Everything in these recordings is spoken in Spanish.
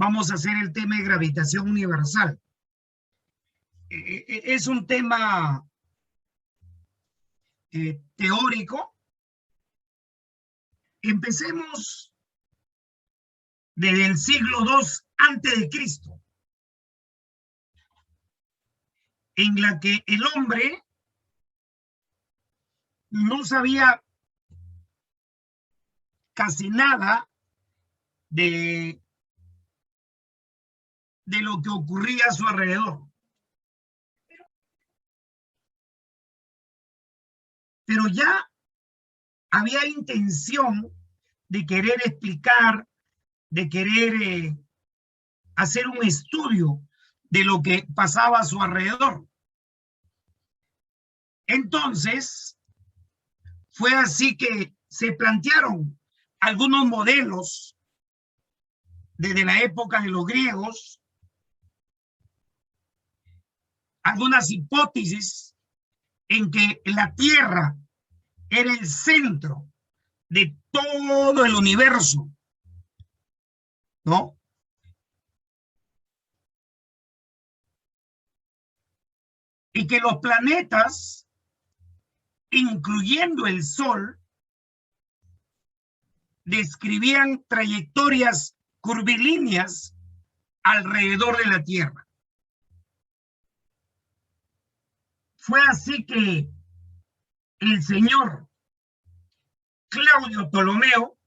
vamos a hacer el tema de gravitación universal. Es un tema teórico. Empecemos desde el siglo II antes de Cristo, en la que el hombre no sabía casi nada de lo que ocurría a su alrededor. Pero ya había intención de querer explicar, de querer hacer un estudio de lo que pasaba a su alrededor. Entonces, fue así que se plantearon algunos modelos desde la época de los griegos, algunas hipótesis en que la Tierra era el centro de todo el universo, ¿no? Y que los planetas, incluyendo el Sol, describían trayectorias curvilíneas alrededor de la Tierra. Fue así que el señor Claudio Ptolomeo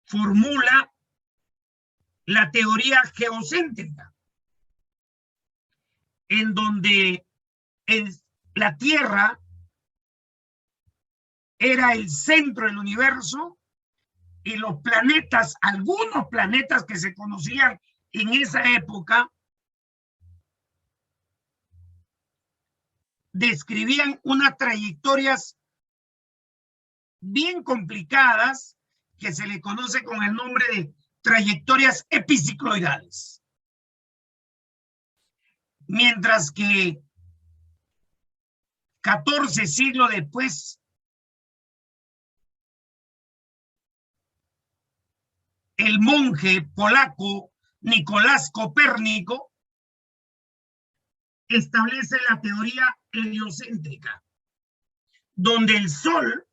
formula la teoría geocéntrica, en donde la Tierra era el centro del universo y los planetas, algunos planetas que se conocían en esa época, describían unas trayectorias bien complicadas que se le conoce con el nombre de trayectorias epicicloidales. Mientras que 14 siglos después, el monje polaco Nicolás Copérnico establece la teoría heliocéntrica, donde el Sol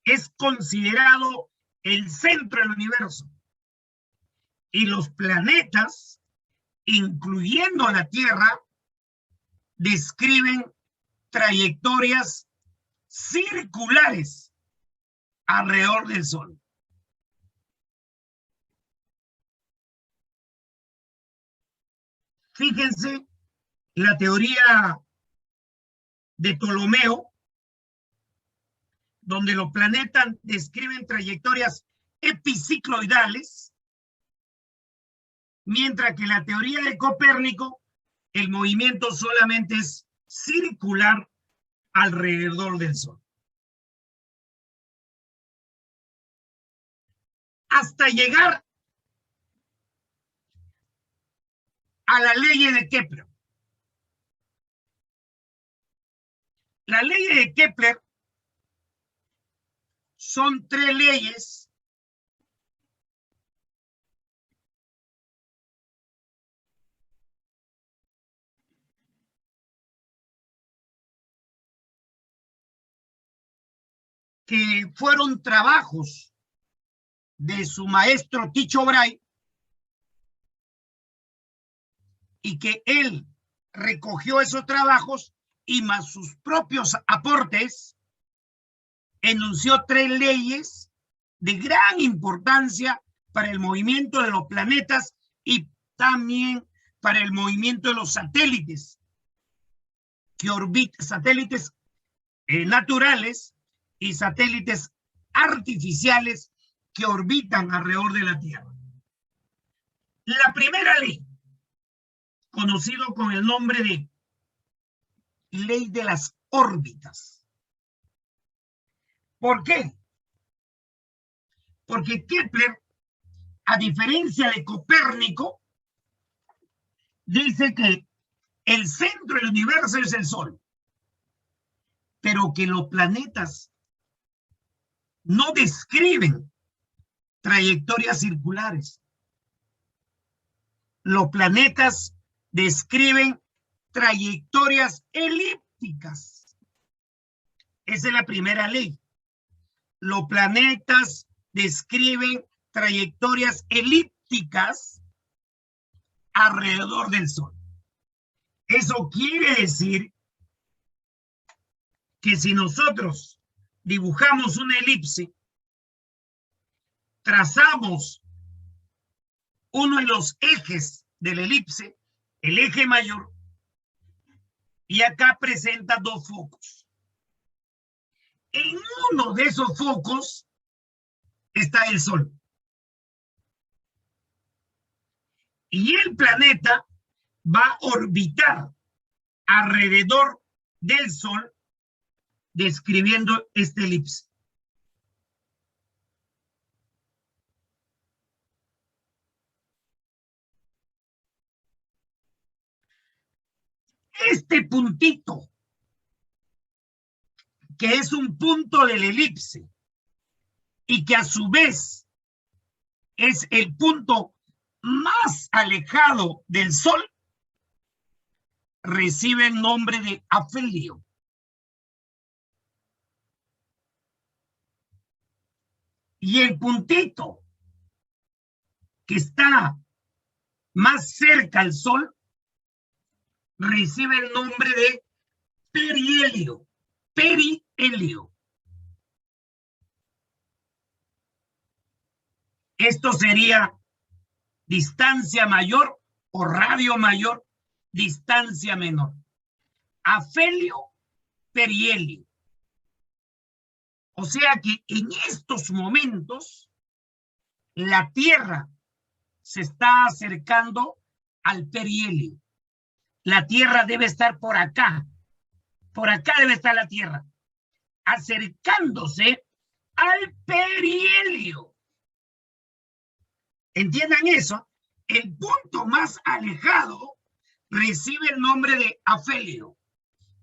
es considerado el centro del universo y los planetas, incluyendo la Tierra, describen trayectorias circulares alrededor del Sol. Fíjense la teoría de Ptolomeo, donde los planetas describen trayectorias epicicloidales, mientras que la teoría de Copérnico, el movimiento solamente es circular alrededor del Sol. Hasta llegar a la ley de Kepler. La ley de Kepler son 3 leyes que fueron trabajos de su maestro Tycho Brahe y que él recogió esos trabajos y más sus propios aportes enunció 3 leyes de gran importancia para el movimiento de los planetas y también para el movimiento de los satélites que orbitan, satélites naturales y satélites artificiales que orbitan alrededor de la Tierra. La primera ley, conocido con el nombre de ley de las órbitas. ¿Por qué? Porque Kepler, a diferencia de Copérnico, dice que el centro del universo es el Sol, pero que los planetas no describen trayectorias circulares. Los planetas describen trayectorias elípticas. Esa es la primera ley. Los planetas describen trayectorias elípticas alrededor del Sol. Eso quiere decir que si nosotros dibujamos una elipse, trazamos uno de los ejes de la elipse, el eje mayor, y acá presenta dos focos. En uno de esos focos está el Sol. Y el planeta va a orbitar alrededor del Sol describiendo esta elipse. Este puntito, que es un punto de la elipse y que a su vez es el punto más alejado del Sol, recibe el nombre de afelio. Y el puntito que está más cerca al Sol recibe el nombre de perihelio. Perihelio. Esto sería distancia mayor o radio mayor, distancia menor. Afelio, perihelio. O sea que en estos momentos la Tierra se está acercando al perihelio. La Tierra debe estar por acá debe estar la Tierra, acercándose al perihelio. ¿Entiendan eso? El punto más alejado recibe el nombre de afelio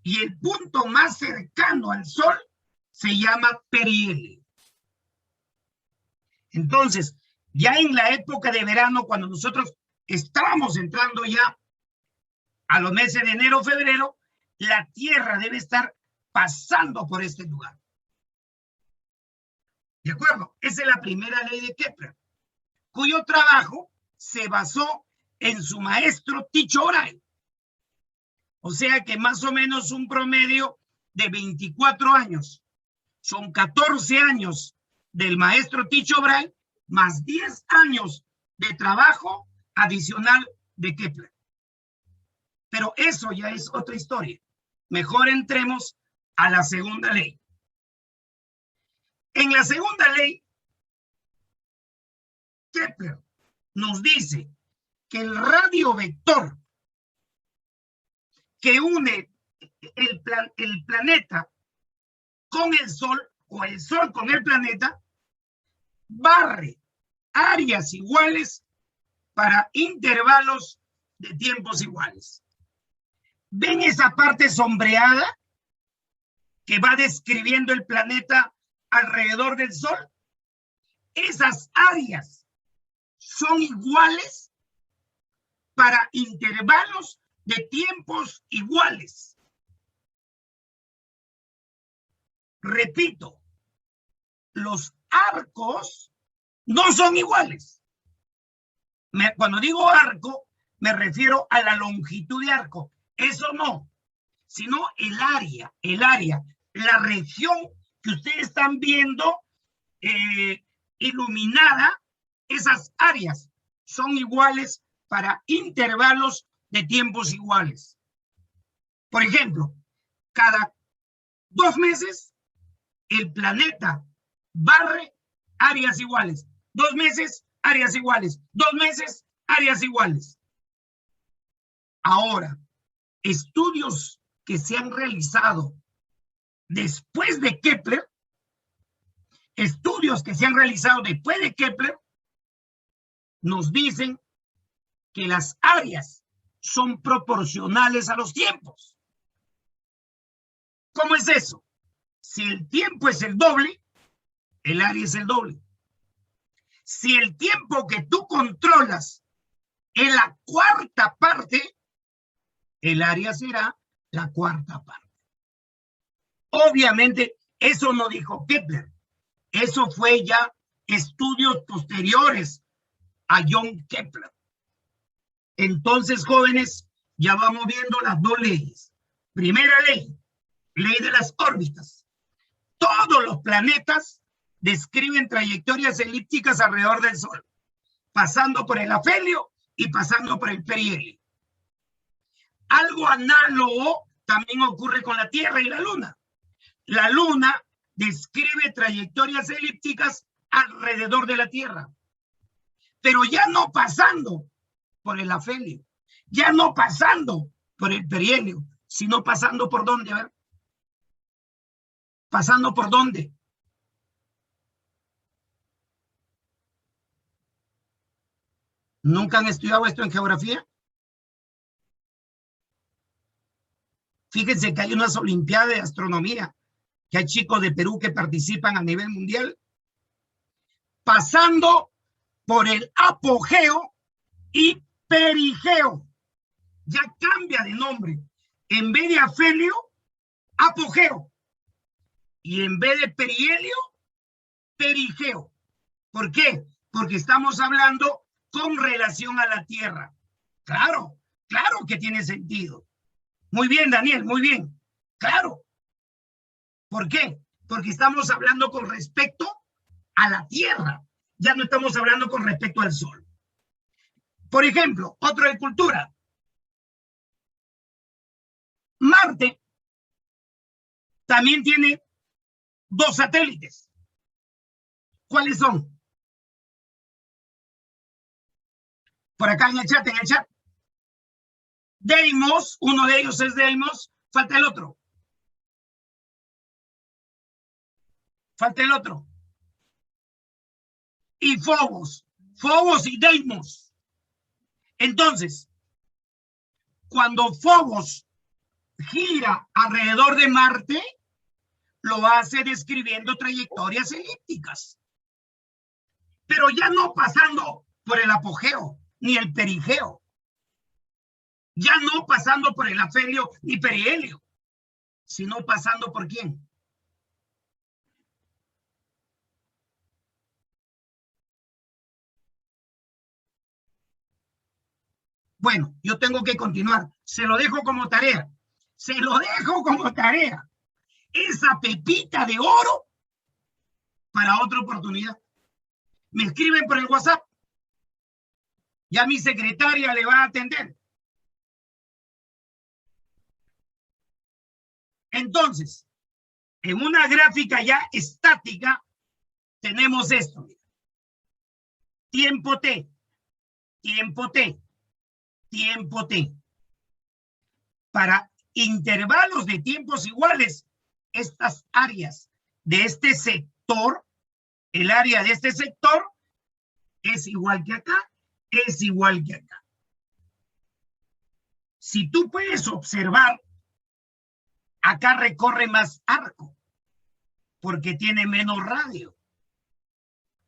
y el punto más cercano al Sol se llama perihelio. Entonces, ya en la época de verano, cuando nosotros estábamos entrando ya a los meses de enero, febrero, la Tierra debe estar pasando por este lugar. ¿De acuerdo? Esa es la primera ley de Kepler, cuyo trabajo se basó en su maestro Tycho Brahe. O sea que más o menos un promedio de 24 años. Son 14 años del maestro Tycho Brahe más 10 años de trabajo adicional de Kepler. Pero eso ya es otra historia. Mejor entremos a la segunda ley. En la segunda ley, Kepler nos dice que el radio vector que une el planeta con el Sol, o el Sol con el planeta, barre áreas iguales para intervalos de tiempos iguales. ¿Ven esa parte sombreada que va describiendo el planeta alrededor del Sol? Esas áreas son iguales para intervalos de tiempos iguales. Repito, los arcos no son iguales. Cuando digo arco, me refiero a la longitud de arco. Eso no, sino el área, la región que ustedes están viendo iluminada, esas áreas son iguales para intervalos de tiempos iguales. Por ejemplo, cada 2 meses el planeta barre áreas iguales. 2 meses, áreas iguales. 2 meses, áreas iguales. Ahora, estudios que se han realizado después de Kepler, nos dicen que las áreas son proporcionales a los tiempos. ¿Cómo es eso? Si el tiempo es el doble, el área es el doble. Si el tiempo que tú controlas es la cuarta parte, el área será la cuarta parte. Obviamente, eso no dijo Kepler. Eso fue ya estudios posteriores a John Kepler. Entonces, jóvenes, ya vamos viendo las dos leyes. Primera ley, ley de las órbitas. Todos los planetas describen trayectorias elípticas alrededor del Sol, pasando por el afelio y pasando por el perihelio. Algo análogo también ocurre con la Tierra y la Luna. La Luna describe trayectorias elípticas alrededor de la Tierra, pero ya no pasando por el afelio, ya no pasando por el perihelio, sino pasando por dónde, a ver. ¿Pasando por dónde? ¿Nunca han estudiado esto en geografía? Fíjense que hay unas olimpiadas de astronomía, que hay chicos de Perú que participan a nivel mundial, pasando por el apogeo y perigeo. Ya cambia de nombre. En vez de afelio, apogeo. Y en vez de perihelio, perigeo. ¿Por qué? Porque estamos hablando con relación a la Tierra. Claro, claro que tiene sentido. Muy bien, Daniel, muy bien. Claro. ¿Por qué? Porque estamos hablando con respecto a la Tierra. Ya no estamos hablando con respecto al Sol. Por ejemplo, otro de cultura. Marte también tiene dos satélites. ¿Cuáles son? Por acá en el chat, Deimos, uno de ellos es Deimos, falta el otro. Falta el otro. Y Phobos y Deimos. Entonces, cuando Phobos gira alrededor de Marte, lo hace describiendo trayectorias elípticas. Pero ya no pasando por el apogeo ni el perigeo. Ya no pasando por el afelio ni perihelio, sino pasando por ¿quién? Bueno, yo tengo que continuar. Se lo dejo como tarea. Se lo dejo como tarea. Esa pepita de oro para otra oportunidad. Me escriben por el WhatsApp. Ya mi secretaria le va a atender. Entonces, en una gráfica ya estática, tenemos esto. Tiempo T, tiempo T, tiempo T. Para intervalos de tiempos iguales, estas áreas de este sector, el área de este sector es igual que acá, es igual que acá. Si tú puedes observar, acá recorre más arco, porque tiene menos radio.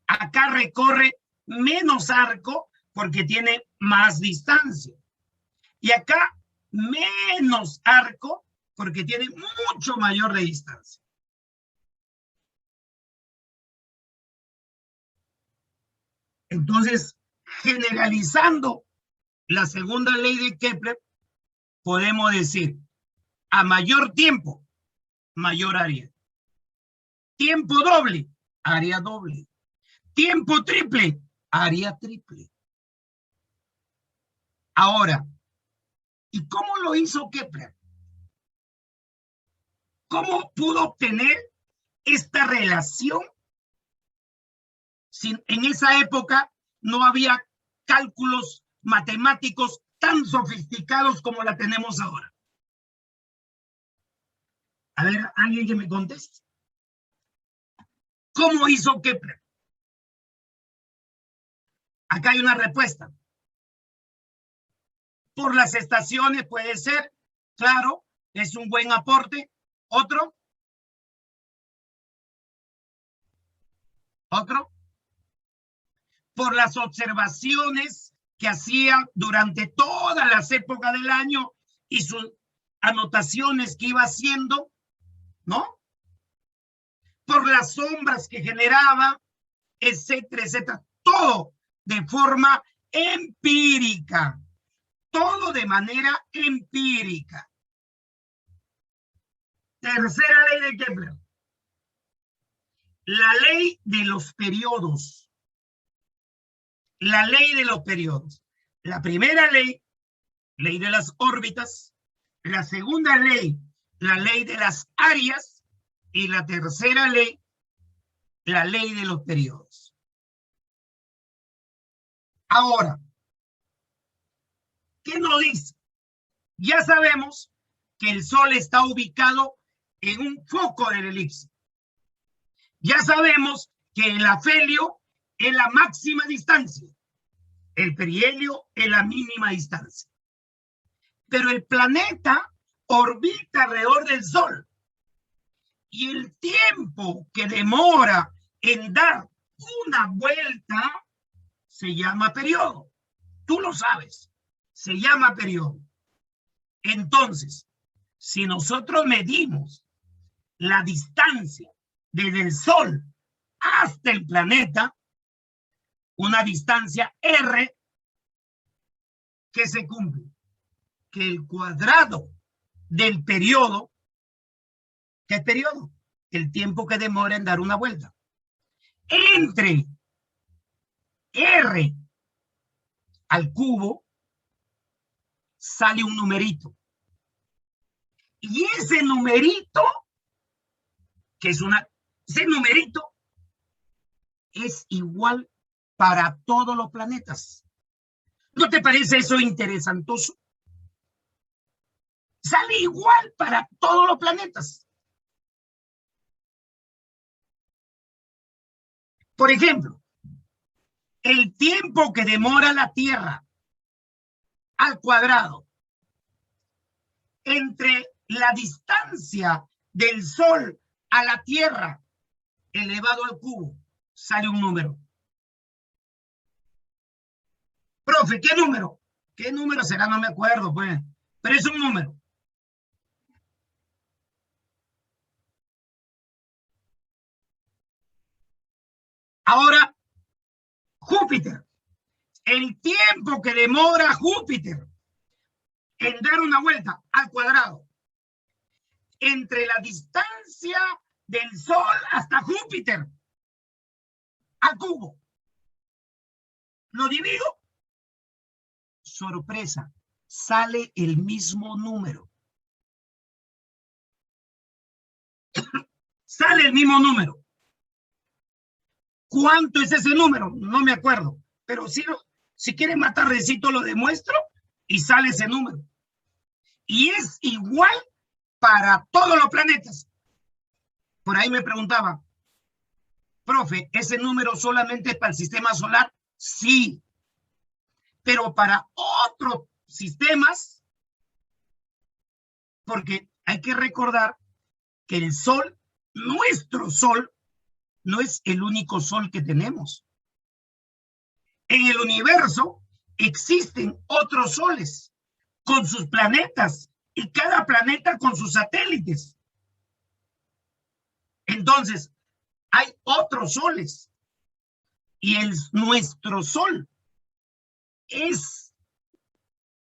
Acá recorre menos arco, porque tiene más distancia. Y acá menos arco, porque tiene mucho mayor de distancia. Entonces, generalizando la segunda ley de Kepler, podemos decir, a mayor tiempo, mayor área. Tiempo doble, área doble. Tiempo triple, área triple. Ahora, ¿y cómo lo hizo Kepler? ¿Cómo pudo obtener esta relación? Si en esa época no había cálculos matemáticos tan sofisticados como la tenemos ahora. A ver, alguien que me conteste. ¿Cómo hizo Kepler? Acá hay una respuesta. Por las estaciones puede ser, claro, es un buen aporte. ¿Otro? ¿Otro? por las observaciones que hacía durante todas las épocas del año y sus anotaciones que iba haciendo, ¿no? Por las sombras que generaba, etcétera, etcétera. Todo de forma empírica. Todo de manera empírica. Tercera ley de Kepler. La ley de los periodos. La ley de los periodos. La primera ley, ley de las órbitas. La segunda ley, la ley de las áreas. Y la tercera ley, la ley de los periodos. Ahora, ¿qué nos dice? Ya sabemos que el Sol está ubicado en un foco del elipse. Ya sabemos que el afelio es la máxima distancia, el perihelio es la mínima distancia. Pero el planeta orbita alrededor del Sol y el tiempo que demora en dar una vuelta se llama periodo. Tú lo sabes, se llama periodo. Entonces, si nosotros medimos la distancia desde el Sol hasta el planeta, una distancia R, que se cumple, que el cuadrado del periodo, ¿qué periodo? El tiempo que demora en dar una vuelta. Entre R al cubo sale un numerito. Y ese numerito, ese numerito es igual para todos los planetas. ¿No te parece eso interesantoso? Sale igual para todos los planetas. Por ejemplo, el tiempo que demora la Tierra al cuadrado entre la distancia del Sol a la Tierra elevado al cubo, sale un número. Profe, ¿qué número? ¿Qué número será? No me acuerdo, pues. Pero es un número. Ahora, Júpiter. El tiempo que demora Júpiter en dar una vuelta al cuadrado entre la distancia del Sol hasta Júpiter al cubo. ¿Lo divido? Sorpresa, sale el mismo número. Sale el mismo número. ¿Cuánto es ese número? No me acuerdo, pero si quieren más tardecito lo demuestro y sale ese número. Y es igual para todos los planetas. Por ahí me preguntaba, profe, ¿ese número solamente es para el sistema solar? Sí, pero para otros sistemas, porque hay que recordar que el Sol, nuestro Sol, no es el único Sol que tenemos. En el universo existen otros soles con sus planetas y cada planeta con sus satélites. Entonces, hay otros soles y nuestro Sol es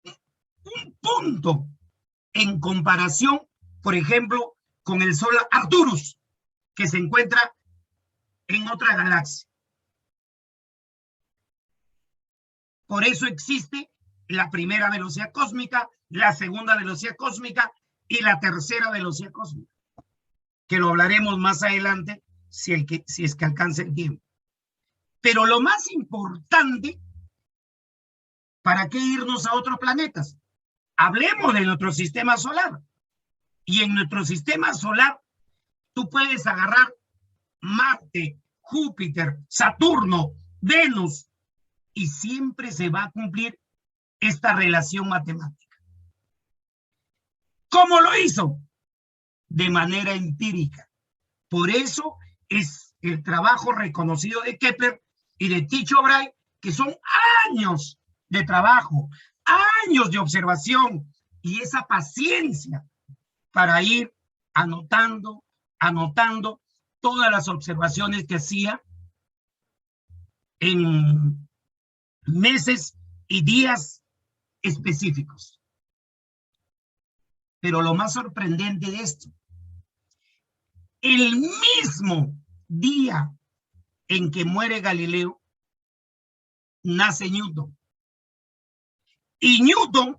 un punto en comparación, por ejemplo, con el Sol Arcturus, que se encuentra en otra galaxia. Por eso existe la primera velocidad cósmica, la segunda velocidad cósmica y la tercera velocidad cósmica, que lo hablaremos más adelante si es que alcanza el tiempo. Pero lo más importante, ¿para qué irnos a otros planetas? Hablemos de nuestro sistema solar. Y en nuestro sistema solar, tú puedes agarrar Marte, Júpiter, Saturno, Venus, y siempre se va a cumplir esta relación matemática. ¿Cómo lo hizo? De manera empírica. Por eso es el trabajo reconocido de Kepler y de Tycho Brahe, que son años de trabajo, años de observación y esa paciencia para ir anotando todas las observaciones que hacía en meses y días específicos. Pero lo más sorprendente de esto, el mismo día en que muere Galileo, nace Newton. Y Newton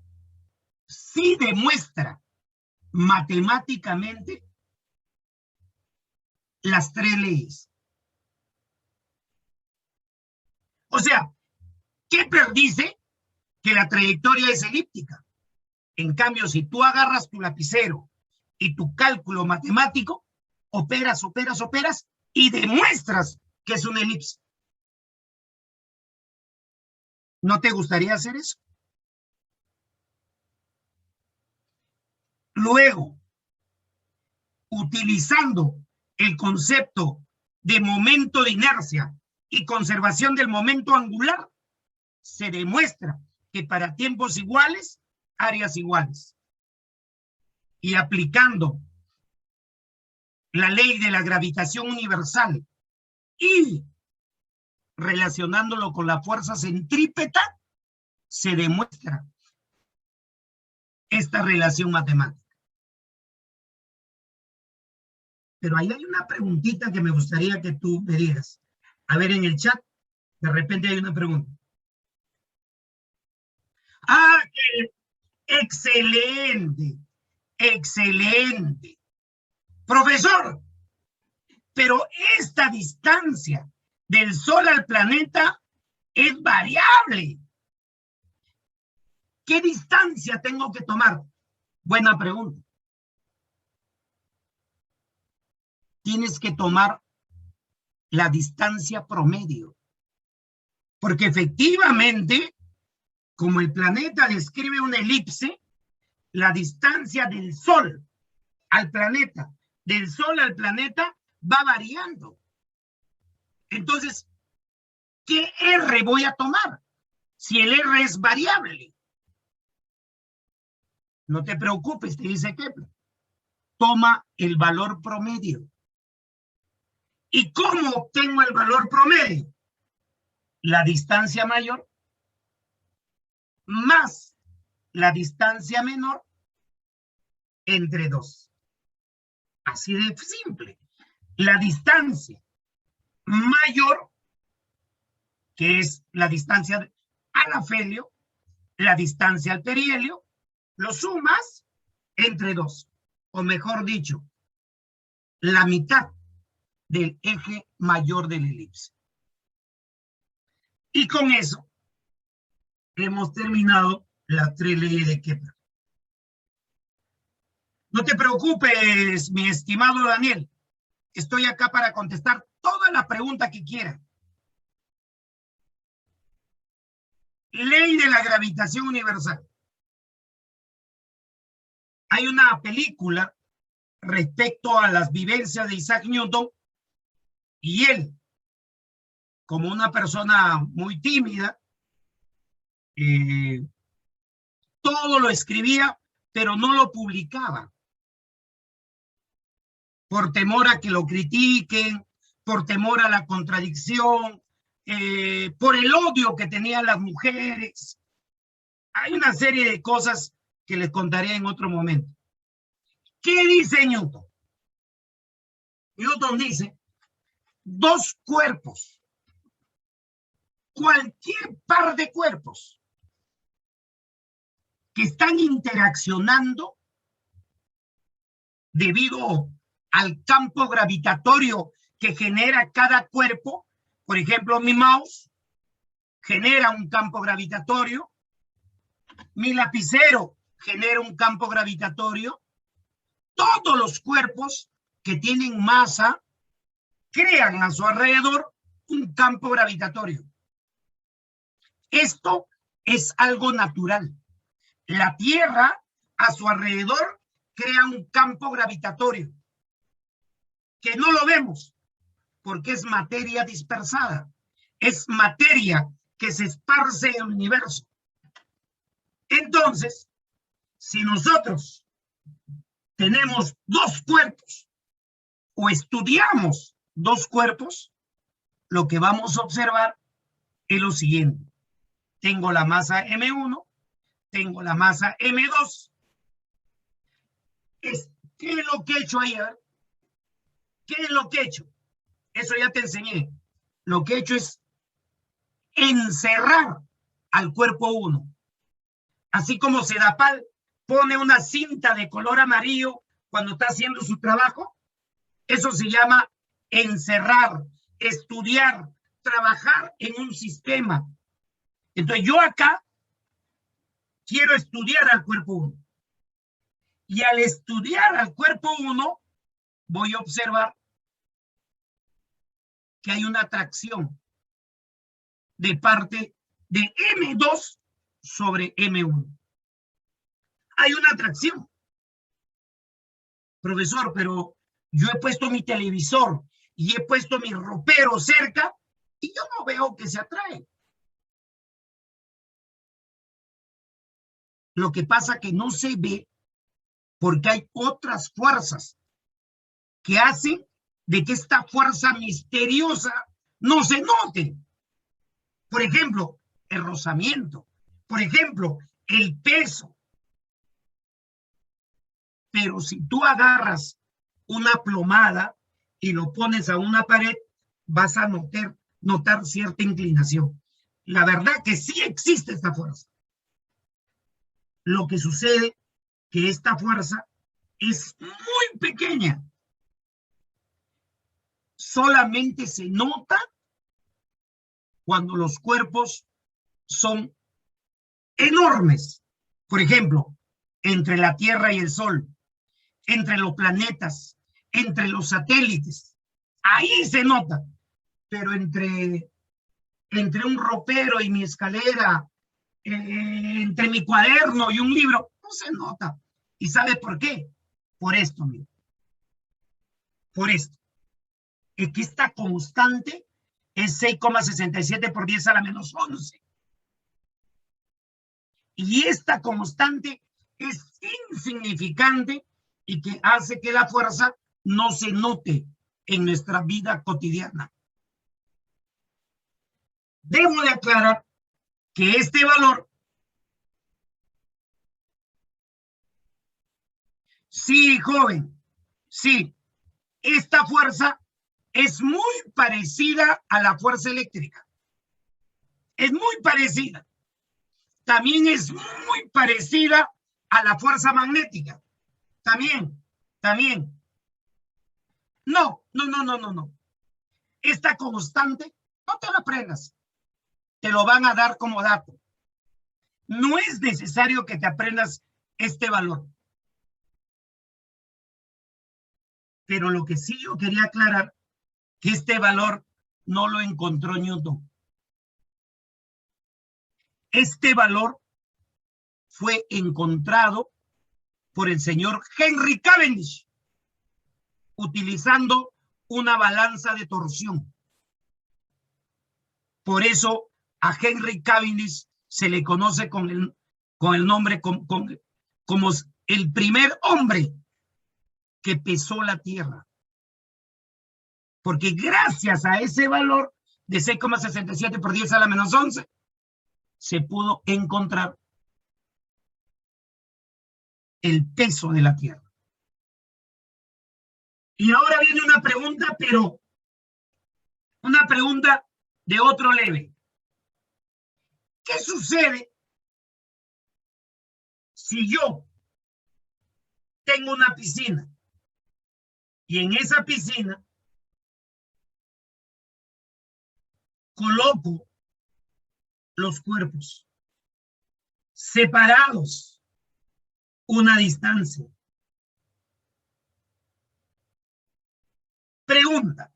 sí demuestra matemáticamente las 3 leyes. O sea, Kepler dice que la trayectoria es elíptica. En cambio, si tú agarras tu lapicero y tu cálculo matemático, operas y demuestras que es una elipse. ¿No te gustaría hacer eso? Luego, utilizando el concepto de momento de inercia y conservación del momento angular, se demuestra que para tiempos iguales, áreas iguales. Y aplicando la ley de la gravitación universal y relacionándolo con la fuerza centrípeta, se demuestra esta relación matemática. Pero ahí hay una preguntita que me gustaría que tú me digas. A ver, en el chat, de repente hay una pregunta. ¡Ah, excelente! ¡Excelente! Profesor, pero esta distancia del Sol al planeta es variable. ¿Qué distancia tengo que tomar? Buena pregunta. Tienes que tomar la distancia promedio. Porque efectivamente, como el planeta describe una elipse, la distancia del Sol al planeta, del Sol al planeta, va variando. Entonces, ¿qué R voy a tomar? Si el R es variable. No te preocupes, te dice Kepler. Toma el valor promedio. ¿Y cómo obtengo el valor promedio? La distancia mayor más la distancia menor entre 2. Así de simple. La distancia mayor, que es la distancia al afelio, la distancia al perihelio, lo sumas entre 2. O mejor dicho, la mitad del eje mayor de la elipse. Y con eso hemos terminado las 3 leyes de Kepler. No te preocupes, mi estimado Daniel. Estoy acá para contestar todas las preguntas que quieran. Ley de la gravitación universal. Hay una película respecto a las vivencias de Isaac Newton y él, como una persona muy tímida, todo lo escribía, pero no lo publicaba. Por temor a que lo critiquen, por temor a la contradicción, por el odio que tenían las mujeres. Hay una serie de cosas que les contaré en otro momento. ¿Qué dice Newton? Newton dice, 2 cuerpos, cualquier par de cuerpos que están interaccionando debido al campo gravitatorio que genera cada cuerpo. Por ejemplo, mi mouse genera un campo gravitatorio, mi lapicero genera un campo gravitatorio. Todos los cuerpos que tienen masa crean a su alrededor un campo gravitatorio. Esto es algo natural. La Tierra a su alrededor crea un campo gravitatorio que no lo vemos porque es materia dispersada. es materia que se esparce en el universo. Entonces, si nosotros tenemos dos cuerpos o estudiamos dos cuerpos, lo que vamos a observar es lo siguiente. Tengo la masa M1, tengo la masa M2. ¿Qué es lo que he hecho ahí? ¿Qué es lo que he hecho? Eso ya te enseñé. Lo que he hecho es encerrar al cuerpo 1. Así como Sedapal pone una cinta de color amarillo cuando está haciendo su trabajo, eso se llama encerrar, estudiar, trabajar en un sistema. Entonces yo acá quiero estudiar al cuerpo 1. Y al estudiar al cuerpo 1, voy a observar que hay una atracción de parte de M2 sobre M1. Hay una atracción. Profesor, pero yo he puesto mi televisor y he puesto mi ropero cerca y yo no veo que se atrae. Lo que pasa que no se ve porque hay otras fuerzas que hacen de que esta fuerza misteriosa no se note. Por ejemplo, el rozamiento. Por ejemplo, el peso. Pero si tú agarras una plomada y lo pones a una pared, vas a notar cierta inclinación. La verdad que sí existe esta fuerza. Lo que sucede es que esta fuerza es muy pequeña. Solamente se nota cuando los cuerpos son enormes. Por ejemplo, entre la Tierra y el Sol, entre los planetas, entre los satélites. Ahí se nota. Pero entre un ropero y mi escalera, entre mi cuaderno y un libro, no se nota. ¿Y sabe por qué? Por esto, mira. Por esto. Es que esta constante es 6,67 por 10 a la menos 11. Y esta constante es insignificante y que hace que la fuerza no se note en nuestra vida cotidiana. Debo de aclarar que este valor, sí, joven, sí, esta fuerza es muy parecida a la fuerza eléctrica. Es muy parecida. También es muy parecida a la fuerza magnética. También. No. Esta constante, no te la aprendas. Te lo van a dar como dato. No es necesario que te aprendas este valor. Pero lo que sí yo quería aclarar, que este valor no lo encontró Newton. Este valor fue encontrado por el señor Henry Cavendish, utilizando una balanza de torsión. Por eso a Henry Cavendish se le conoce con el nombre como el primer hombre que pesó la Tierra. Porque gracias a ese valor de 6,67 por 10 a la menos 11, se pudo encontrar el peso de la Tierra. Y ahora viene una pregunta, pero una pregunta de otro leve. ¿Qué sucede si yo tengo una piscina y en esa piscina coloco los cuerpos separados una distancia? Pregunta: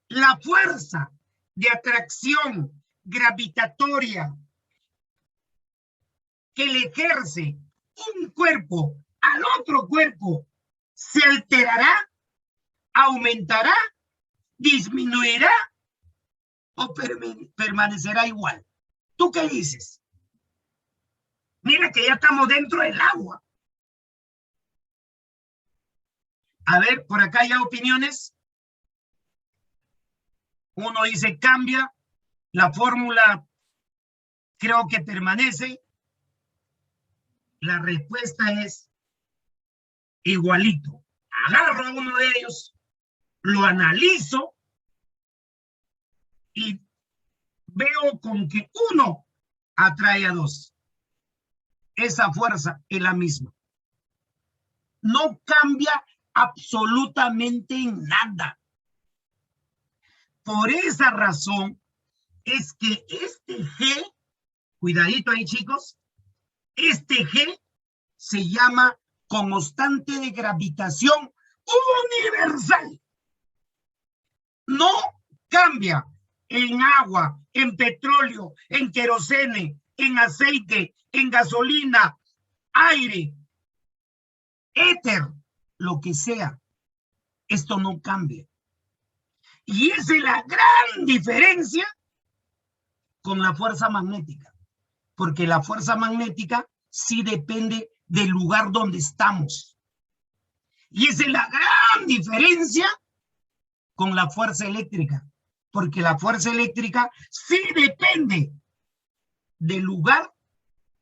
la fuerza de atracción gravitatoria que le ejerce un cuerpo al otro cuerpo se alterará, aumentará, disminuirá o permanecerá igual? ¿Tú qué dices? Mira que ya estamos dentro del agua. A ver, por acá hay opiniones. Uno dice cambia, la fórmula creo que permanece. La respuesta es igualito. Agarro a uno de ellos, lo analizo y veo con que uno atrae a dos. Esa fuerza es la misma. No cambia absolutamente nada. Por esa razón es que este G, cuidadito ahí chicos, este G se llama constante de gravitación universal. No cambia en agua, en petróleo, en querosene, en aceite, en gasolina, aire, éter, lo que sea. Esto no cambia. Y esa es la gran diferencia con la fuerza magnética. Porque la fuerza magnética sí depende del lugar donde estamos. Y esa es la gran diferencia con la fuerza eléctrica. Porque la fuerza eléctrica sí depende del lugar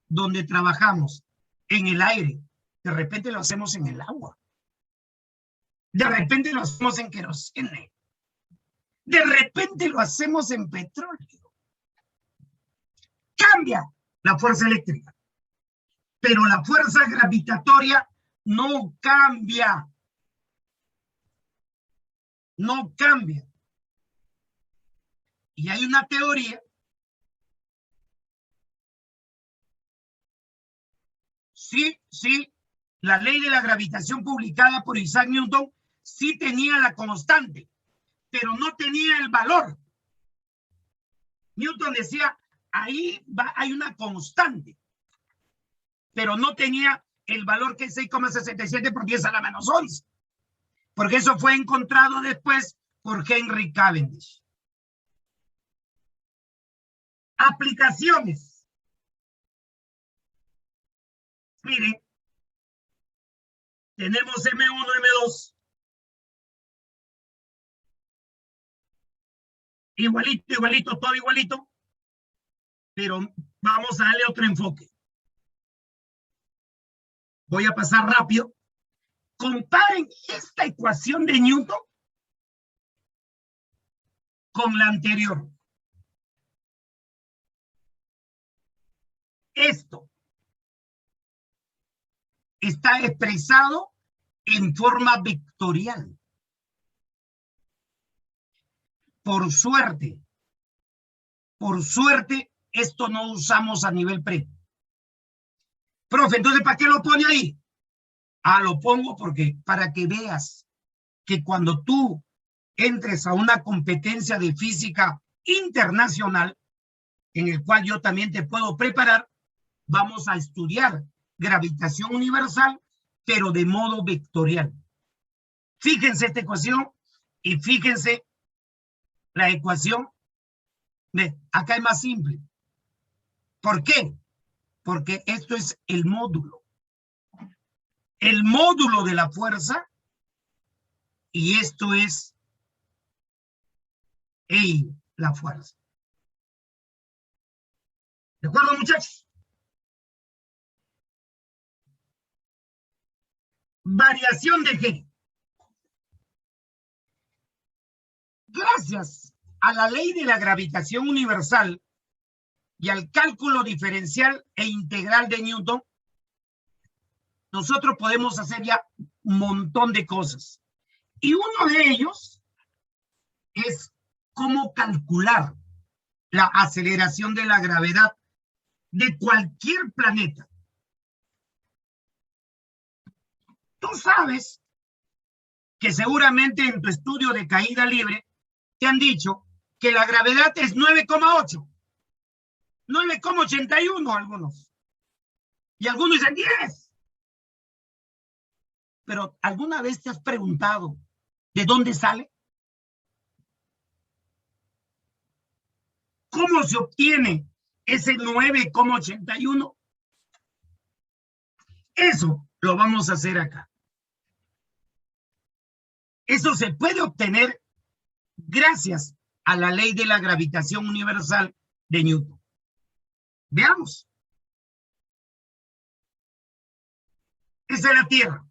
donde trabajamos. En el aire. De repente lo hacemos en el agua. De repente lo hacemos en querosene. De repente lo hacemos en petróleo. Cambia la fuerza eléctrica. Pero la fuerza gravitatoria no cambia. No cambia. Y hay una teoría. Sí, la ley de la gravitación publicada por Isaac Newton sí tenía la constante, pero no tenía el valor. Newton decía, ahí hay una constante, pero no tenía el valor que es 6,67 por 10 a la menos 11, porque eso fue encontrado después por Henry Cavendish. Aplicaciones. Miren, tenemos M1, M2. Igualito, todo igualito. Pero vamos a darle otro enfoque. Voy a pasar rápido. Comparen esta ecuación de Newton con la anterior. Esto está expresado en forma vectorial. Por suerte, esto no usamos a nivel pre. Profe, entonces, ¿para qué lo pone ahí? Lo pongo porque para que veas que cuando tú entres a una competencia de física internacional, en el cual yo también te puedo preparar, vamos a estudiar gravitación universal, pero de modo vectorial. Fíjense esta ecuación y fíjense la ecuación. Acá es más simple. ¿Por qué? Porque esto es el módulo. El módulo de la fuerza, y esto es la fuerza. ¿De acuerdo, muchachos? Variación de G. Gracias a la ley de la gravitación universal y al cálculo diferencial e integral de Newton, nosotros podemos hacer ya un montón de cosas. Y uno de ellos es cómo calcular la aceleración de la gravedad de cualquier planeta. Tú sabes que seguramente en tu estudio de caída libre te han dicho que la gravedad es 9,8, 9,81 algunos. Y algunos dicen 10. Pero ¿alguna vez te has preguntado de dónde sale? ¿Cómo se obtiene ese 9,81? Eso lo vamos a hacer acá. Eso se puede obtener gracias a la ley de la gravitación universal de Newton. Veamos. Esa es la Tierra.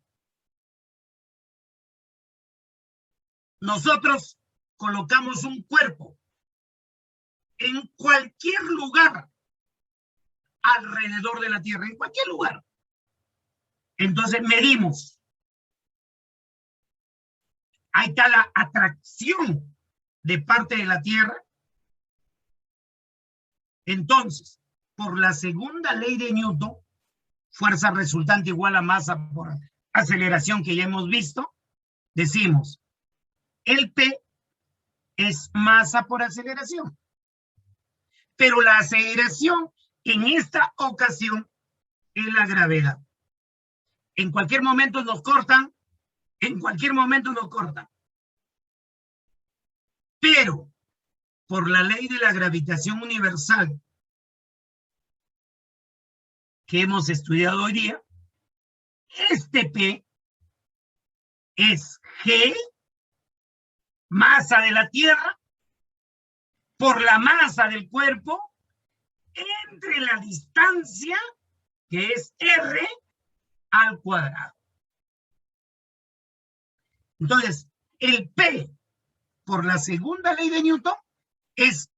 Nosotros colocamos un cuerpo en cualquier lugar alrededor de la Tierra, en cualquier lugar. Entonces medimos. Ahí está la atracción de parte de la Tierra. Entonces, por la segunda ley de Newton, fuerza resultante igual a masa por aceleración que ya hemos visto, decimos, el P es masa por aceleración. Pero la aceleración en esta ocasión es la gravedad. En cualquier momento nos cortan, en cualquier momento nos cortan. Pero por la ley de la gravitación universal que hemos estudiado hoy día, este P es G, masa de la Tierra, por la masa del cuerpo, entre la distancia, que es R, al cuadrado. Entonces, el P, por la segunda ley de Newton, es